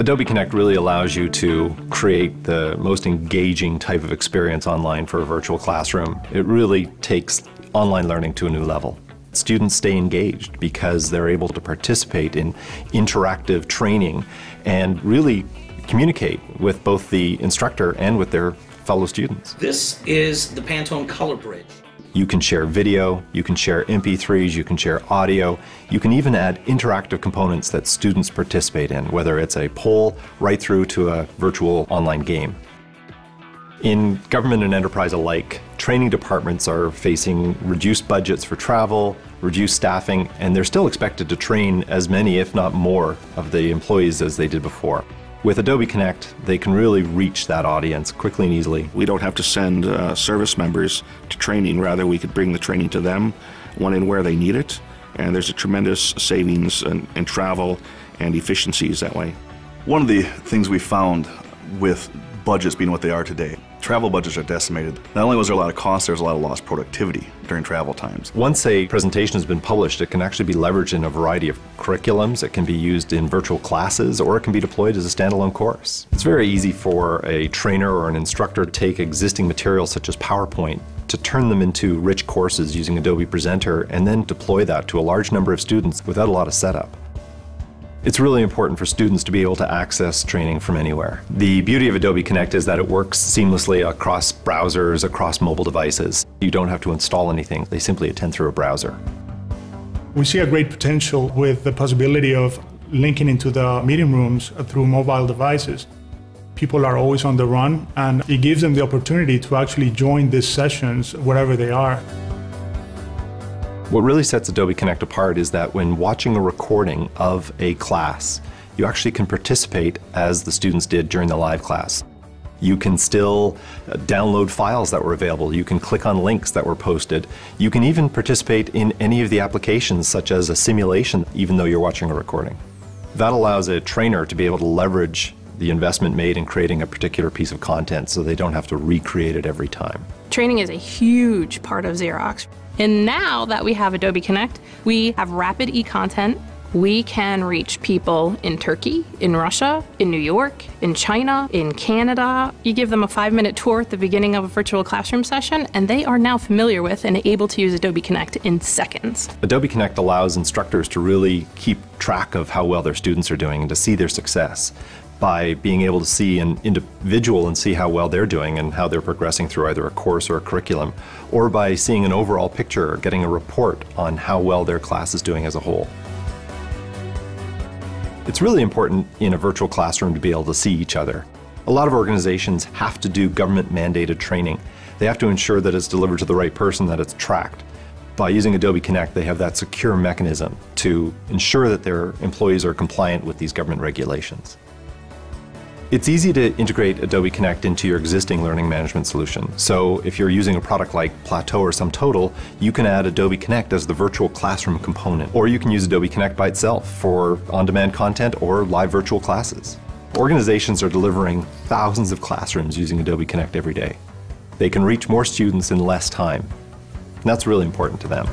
Adobe Connect really allows you to create the most engaging type of experience online for a virtual classroom. It really takes online learning to a new level. Students stay engaged because they're able to participate in interactive training and really communicate with both the instructor and with their fellow students. This is the Pantone Color Bridge. You can share video, you can share MP3s, you can share audio, you can even add interactive components that students participate in, whether it's a poll right through to a virtual online game. In government and enterprise alike, training departments are facing reduced budgets for travel, reduced staffing, and they're still expected to train as many, if not more, of the employees as they did before. With Adobe Connect, they can really reach that audience quickly and easily. We don't have to send service members to training. Rather, we could bring the training to them when and where they need it. And there's a tremendous savings in travel and efficiencies that way. One of the things we found with budgets being what they are today, travel budgets are decimated. Not only was there a lot of cost, there's a lot of lost productivity during travel times. Once a presentation has been published, it can actually be leveraged in a variety of curriculums. It can be used in virtual classes, or it can be deployed as a standalone course. It's very easy for a trainer or an instructor to take existing materials such as PowerPoint, to turn them into rich courses using Adobe Presenter, and then deploy that to a large number of students without a lot of setup. It's really important for students to be able to access training from anywhere. The beauty of Adobe Connect is that it works seamlessly across browsers, across mobile devices. You don't have to install anything. They simply attend through a browser. We see a great potential with the possibility of linking into the meeting rooms through mobile devices. People are always on the run, and it gives them the opportunity to actually join these sessions wherever they are. What really sets Adobe Connect apart is that when watching a recording of a class, you actually can participate as the students did during the live class. You can still download files that were available. You can click on links that were posted. You can even participate in any of the applications, such as a simulation, even though you're watching a recording. That allows a trainer to be able to leverage the investment made in creating a particular piece of content so they don't have to recreate it every time. Training is a huge part of Xerox. And now that we have Adobe Connect, we have rapid e-content. We can reach people in Turkey, in Russia, in New York, in China, in Canada. You give them a 5-minute tour at the beginning of a virtual classroom session, and they are now familiar with and able to use Adobe Connect in seconds. Adobe Connect allows instructors to really keep track of how well their students are doing and to see their success by being able to see an individual and see how well they're doing and how they're progressing through either a course or a curriculum, or by seeing an overall picture or getting a report on how well their class is doing as a whole. It's really important in a virtual classroom to be able to see each other. A lot of organizations have to do government-mandated training. They have to ensure that it's delivered to the right person, that it's tracked. By using Adobe Connect, they have that secure mechanism to ensure that their employees are compliant with these government regulations. It's easy to integrate Adobe Connect into your existing learning management solution. So if you're using a product like Plateau or SumTotal, you can add Adobe Connect as the virtual classroom component. Or you can use Adobe Connect by itself for on-demand content or live virtual classes. Organizations are delivering thousands of classrooms using Adobe Connect every day. They can reach more students in less time. And that's really important to them.